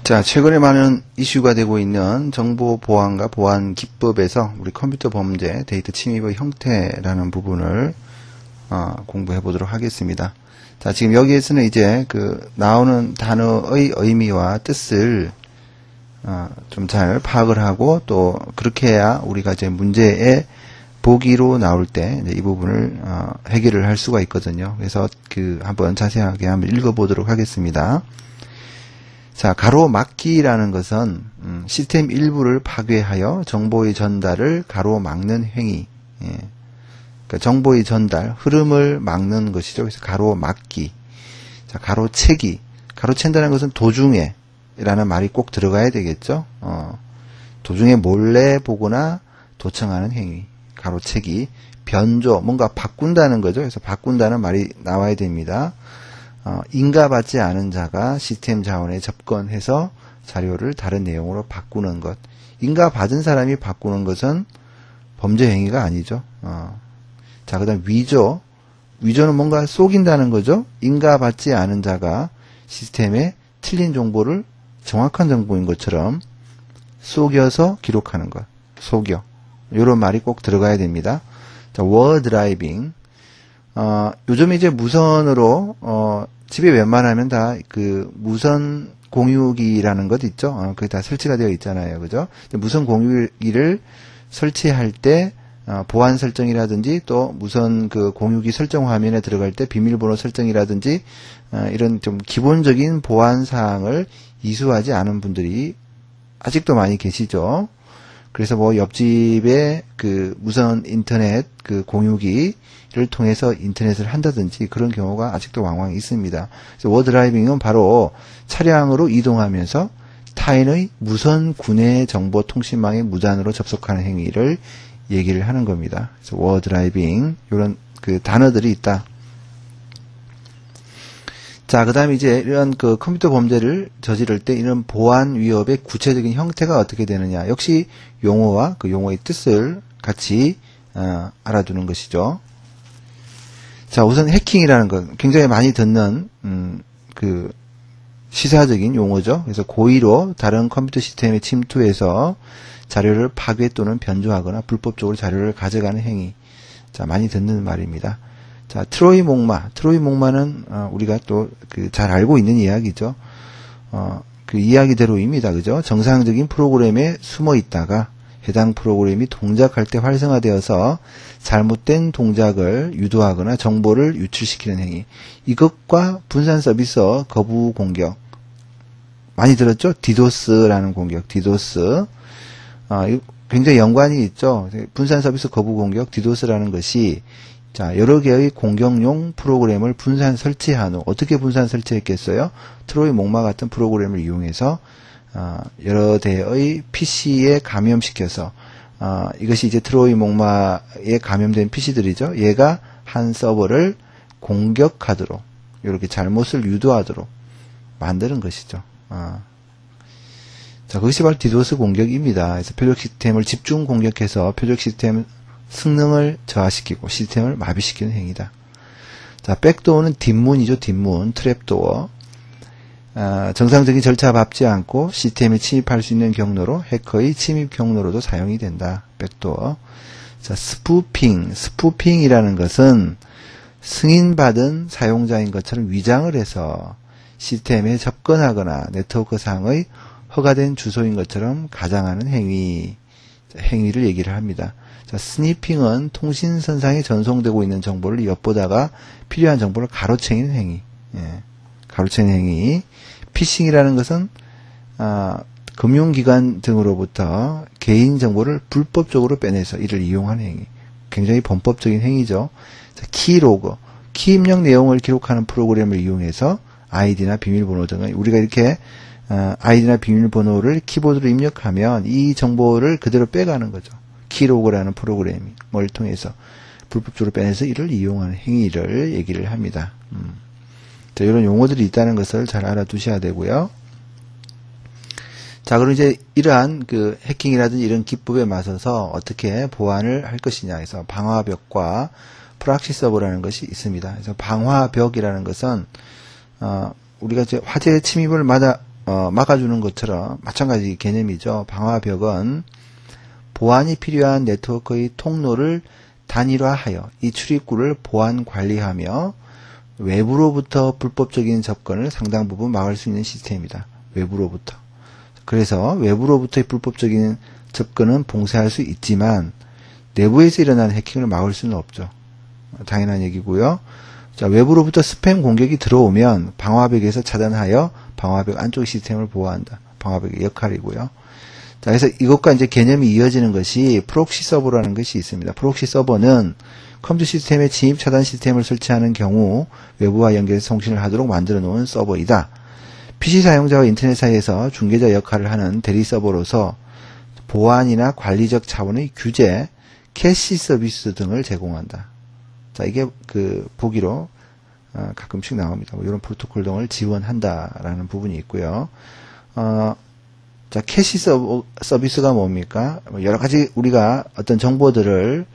자, 최근에 많은 이슈가 되고 있는 정보 보안과 보안 기법에서 우리 컴퓨터 범죄, 데이터 침입의 형태라는 부분을 공부해 보도록 하겠습니다. 자, 지금 여기에서는 이제 나오는 단어의 의미와 뜻을 좀 잘 파악을 하고, 또 그렇게 해야 우리가 이제 문제의 보기로 나올 때 이 부분을 해결을 할 수가 있거든요. 그래서 한번 자세하게 한번 읽어보도록 하겠습니다. 자, 가로막기라는 것은 시스템 일부를 파괴하여 정보의 전달을 가로막는 행위. 예. 그러니까 정보의 전달, 흐름을 막는 것이죠. 그래서 가로막기. 자, 가로채기. 가로챈다는 것은 도중에 라는 말이 꼭 들어가야 되겠죠. 도중에 몰래 보거나 도청하는 행위. 가로채기. 변조, 뭔가 바꾼다는 거죠. 그래서 바꾼다는 말이 나와야 됩니다. 인가받지 않은 자가 시스템 자원에 접근해서 자료를 다른 내용으로 바꾸는 것. 인가받은 사람이 바꾸는 것은 범죄 행위가 아니죠. 자, 그 다음 위조. 위조는 뭔가 속인다는 거죠. 인가받지 않은 자가 시스템에 틀린 정보를 정확한 정보인 것처럼 속여서 기록하는 것. 속여. 이런 말이 꼭 들어가야 됩니다. 자, 워 드라이빙. 요즘 이제 무선으로, 집에 웬만하면 다 무선 공유기라는 것 있죠? 그게 다 설치가 되어 있잖아요. 그죠? 무선 공유기를 설치할 때, 보안 설정이라든지 또 무선 공유기 설정 화면에 들어갈 때 비밀번호 설정이라든지, 이런 좀 기본적인 보안 사항을 이수하지 않은 분들이 아직도 많이 계시죠? 그래서 뭐 옆집에 무선 인터넷 공유기를 통해서 인터넷을 한다든지 그런 경우가 아직도 왕왕 있습니다. 그래서 워드라이빙은 바로 차량으로 이동하면서 타인의 무선 구내 정보 통신망에 무단으로 접속하는 행위를 얘기를 하는 겁니다. 그래서 워드라이빙 이런 단어들이 있다. 자, 그 다음에 이제 이런 컴퓨터 범죄를 저지를 때 이런 보안 위협의 구체적인 형태가 어떻게 되느냐. 역시 용어와 그 용어의 뜻을 같이 알아두는 것이죠. 자, 우선 해킹이라는 것 굉장히 많이 듣는 시사적인 용어죠. 그래서 고의로 다른 컴퓨터 시스템에 침투해서 자료를 파괴 또는 변조하거나 불법적으로 자료를 가져가는 행위. 자, 많이 듣는 말입니다. 자, 트로이 목마. 트로이 목마는 우리가 또 잘 알고 있는 이야기죠. 그 이야기대로입니다. 그죠? 정상적인 프로그램에 숨어 있다가 해당 프로그램이 동작할 때 활성화되어서 잘못된 동작을 유도하거나 정보를 유출시키는 행위. 이것과 분산 서비스 거부 공격. 많이 들었죠? 디도스라는 공격. 디도스. 굉장히 연관이 있죠. 분산 서비스 거부 공격, 디도스라는 것이 자, 여러 개의 공격용 프로그램을 분산 설치한 후 어떻게 분산 설치했겠어요? 트로이 목마 같은 프로그램을 이용해서 여러 대의 PC에 감염시켜서 이것이 이제 트로이 목마에 감염된 PC들이죠. 얘가 한 서버를 공격하도록 이렇게 잘못을 유도하도록 만드는 것이죠. 자, 그것이 바로 디도스 공격입니다. 그래서 표적 시스템을 집중 공격해서 표적 시스템 성능을 저하시키고 시스템을 마비시키는 행위다. 자, 백도어는 뒷문이죠. 뒷문, 트랩도어. 정상적인 절차 밟지 않고 시스템에 침입할 수 있는 경로로 해커의 침입 경로로도 사용이 된다. 백도어. 자, 스푸핑. 스푸핑이라는 것은 승인받은 사용자인 것처럼 위장을 해서 시스템에 접근하거나 네트워크상의 허가된 주소인 것처럼 가장하는 행위를 얘기를 합니다. 자, 스니핑은 통신선상에 전송되고 있는 정보를 엿보다가 필요한 정보를 가로채기는 행위. 예, 가로채는 행위. 피싱이라는 것은 금융기관 등으로부터 개인정보를 불법적으로 빼내서 이를 이용하는 행위. 굉장히 범법적인 행위죠. 자, 키로그. 키 입력 내용을 기록하는 프로그램을 이용해서 아이디나 비밀번호 등을 우리가 이렇게 아이디나 비밀번호를 키보드로 입력하면 이 정보를 그대로 빼가는 거죠. 키로그라는 프로그램을 통해서 불법적으로 빼내서 이를 이용하는 행위를 얘기를 합니다. 자, 이런 용어들이 있다는 것을 잘 알아두셔야 되고요. 자, 그럼 이제 이러한 해킹이라든지 이런 기법에 맞서서 어떻게 보안을 할 것이냐 해서 방화벽과 프락시 서버라는 것이 있습니다. 그래서 방화벽이라는 것은 우리가 이제 화재 침입을 막아주는 것처럼 마찬가지 개념이죠. 방화벽은 보안이 필요한 네트워크의 통로를 단일화하여 이 출입구를 보안 관리하며 외부로부터 불법적인 접근을 상당 부분 막을 수 있는 시스템입니다. 외부로부터. 그래서 외부로부터의 불법적인 접근은 봉쇄할 수 있지만 내부에서 일어나는 해킹을 막을 수는 없죠. 당연한 얘기고요. 자, 외부로부터 스팸 공격이 들어오면 방화벽에서 차단하여 방화벽 안쪽 시스템을 보호한다. 방화벽의 역할이고요. 자, 그래서 이것과 이제 개념이 이어지는 것이 프록시 서버라는 것이 있습니다. 프록시 서버는 컴퓨터 시스템에 진입 차단 시스템을 설치하는 경우 외부와 연결해서 통신을 하도록 만들어 놓은 서버이다. PC 사용자와 인터넷 사이에서 중개자 역할을 하는 대리 서버로서 보안이나 관리적 차원의 규제, 캐시 서비스 등을 제공한다. 자, 이게 그 보기로 가끔씩 나옵니다. 이런 프로토콜 등을 지원한다라는 부분이 있고요. 자, 캐시 서비스가 뭡니까? 여러 가지 우리가 어떤 정보들을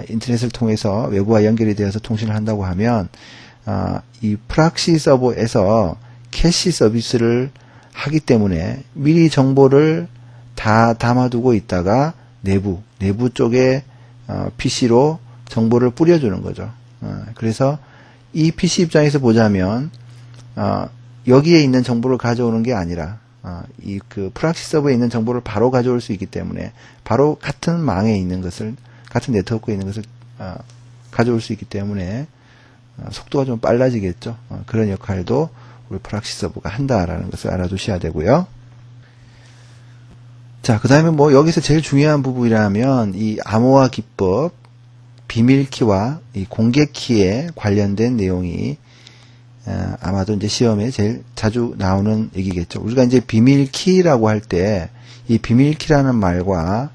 인터넷을 통해서 외부와 연결이 되어서 통신을 한다고 하면 이 프락시 서버에서 캐시 서비스를 하기 때문에 미리 정보를 다 담아두고 있다가 내부 쪽에 PC로 정보를 뿌려주는 거죠. 그래서 이 PC 입장에서 보자면 여기에 있는 정보를 가져오는 게 아니라 이 그 프락시 서버에 있는 정보를 바로 가져올 수 있기 때문에 바로 같은 망에 있는 것을 같은 네트워크에 있는 것을 가져올 수 있기 때문에 속도가 좀 빨라지겠죠. 그런 역할도 우리 프락시 서버가 한다라는 것을 알아두셔야 되고요. 자, 그 다음에 뭐 여기서 제일 중요한 부분이라면 이 암호화 기법, 비밀키와 이 공개키에 관련된 내용이 아마도 이제 시험에 제일 자주 나오는 얘기겠죠. 우리가 이제 비밀키라고 할 때 이 비밀키라는 말과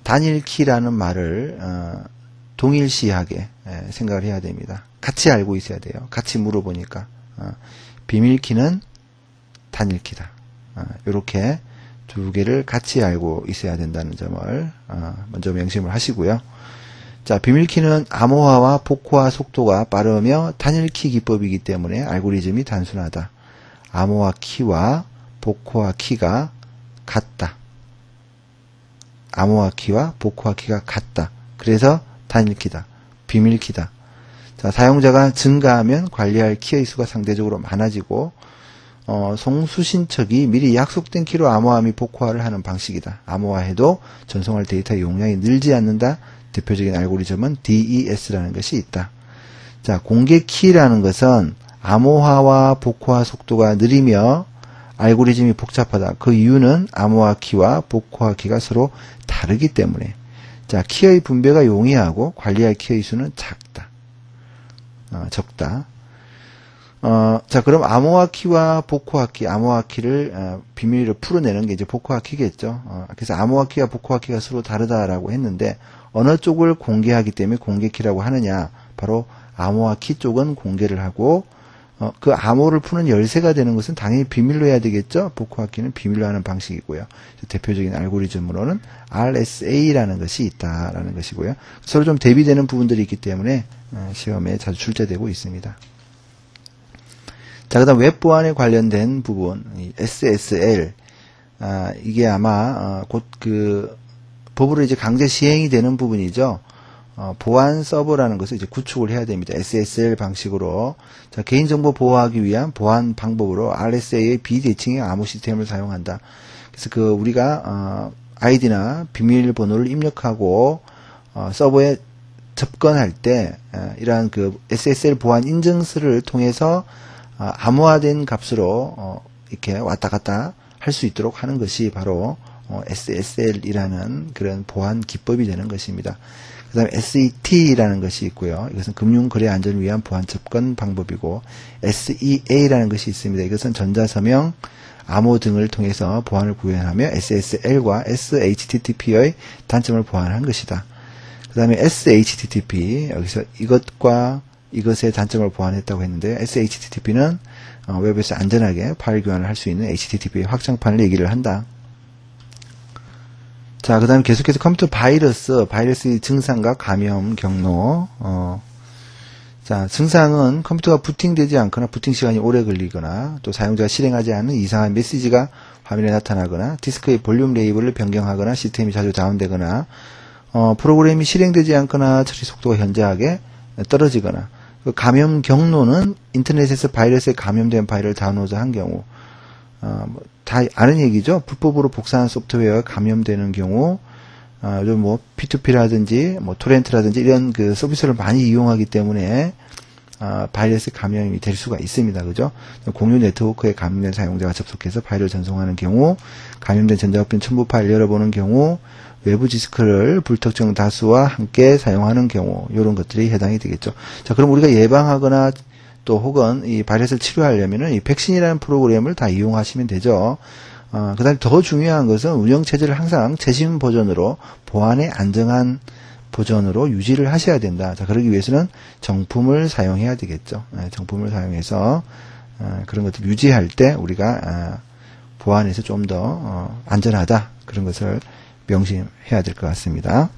단일키라는 말을 동일시하게 생각을 해야 됩니다. 같이 알고 있어야 돼요. 같이 물어보니까 비밀키는 단일키다. 이렇게 두 개를 같이 알고 있어야 된다는 점을 먼저 명심을 하시고요. 자, 비밀키는 암호화와 복호화 속도가 빠르며 단일키 기법이기 때문에 알고리즘이 단순하다. 암호화 키와 복호화 키가 같다. 암호화 키와 복호화 키가 같다. 그래서 단일키다. 비밀키다. 자, 사용자가 증가하면 관리할 키의 수가 상대적으로 많아지고 송수신척이 미리 약속된 키로 암호화 및 복호화를 하는 방식이다. 암호화해도 전송할 데이터의 용량이 늘지 않는다. 대표적인 알고리즘은 DES라는 것이 있다. 자, 공개 키라는 것은 암호화와 복호화 속도가 느리며 알고리즘이 복잡하다. 그 이유는 암호화 키와 복호화 키가 서로 다르기 때문에. 자, 키의 분배가 용이하고 관리할 키의 수는 작다. 적다. 자, 그럼 암호화 키와 복호화 키, 암호화 키를 비밀을 풀어내는 게 이제 복호화 키겠죠. 그래서 암호화 키와 복호화 키가 서로 다르다라고 했는데 어느 쪽을 공개하기 때문에 공개 키라고 하느냐? 바로 암호화 키 쪽은 공개를 하고 그 암호를 푸는 열쇠가 되는 것은 당연히 비밀로 해야 되겠죠. 복호화 키는 비밀로 하는 방식이고요. 대표적인 알고리즘으로는 RSA라는 것이 있다라는 것이고요. 서로 좀 대비되는 부분들이 있기 때문에 시험에 자주 출제되고 있습니다. 자, 그 다음 웹보안에 관련된 부분, 이 SSL, 이게 아마 곧 그 법으로 이제 강제 시행이 되는 부분이죠. 보안 서버라는 것을 이제 구축을 해야 됩니다. SSL 방식으로. 자, 개인정보 보호하기 위한 보안 방법으로 RSA의 비대칭의 암호 시스템을 사용한다. 그래서 그 우리가 아이디나 비밀번호를 입력하고 서버에 접근할 때 이러한 그 SSL 보안 인증서를 통해서 암호화된 값으로 이렇게 왔다 갔다 할 수 있도록 하는 것이 바로 SSL이라는 그런 보안 기법이 되는 것입니다. 그 다음에 SET라는 것이 있고요. 이것은 금융거래 안전을 위한 보안 접근 방법이고 SEA라는 것이 있습니다. 이것은 전자서명, 암호 등을 통해서 보안을 구현하며 SSL과 SHTTP의 단점을 보완한 것이다. 그 다음에 SHTTP, 여기서 이것과 이것의 단점을 보완했다고 했는데 SHTTP는 웹에서 안전하게 파일 교환을 할 수 있는 HTTP 확장판을 얘기를 한다. 자, 그 다음에 계속해서 컴퓨터 바이러스의 증상과 감염 경로. 자, 증상은 컴퓨터가 부팅되지 않거나 부팅 시간이 오래 걸리거나 또 사용자가 실행하지 않는 이상한 메시지가 화면에 나타나거나 디스크의 볼륨 레이블을 변경하거나 시스템이 자주 다운되거나 프로그램이 실행되지 않거나 처리 속도가 현저하게 떨어지거나 그 감염 경로는 인터넷에서 바이러스에 감염된 파일을 다운로드한 경우 다 아는 얘기죠. 불법으로 복사한 소프트웨어가 감염되는 경우 요즘 뭐 P2P라든지 뭐 토렌트라든지 이런 그 서비스를 많이 이용하기 때문에 바이러스 감염이 될 수가 있습니다. 그죠? 공유 네트워크에 감염된 사용자가 접속해서 파일을 전송하는 경우, 감염된 전자우편 첨부 파일 열어보는 경우, 외부 디스크를 불특정 다수와 함께 사용하는 경우, 이런 것들이 해당이 되겠죠. 자, 그럼 우리가 예방하거나 또 혹은 이 바이러스를 치료하려면은 이 백신이라는 프로그램을 다 이용하시면 되죠. 그 다음에 더 중요한 것은 운영체제를 항상 최신 버전으로 보안에 안정한 버전으로 유지를 하셔야 된다. 자, 그러기 위해서는 정품을 사용해야 되겠죠. 정품을 사용해서 그런 것들 유지할 때 우리가 보안에서 좀 더 안전하다. 그런 것을 명심해야 될 것 같습니다.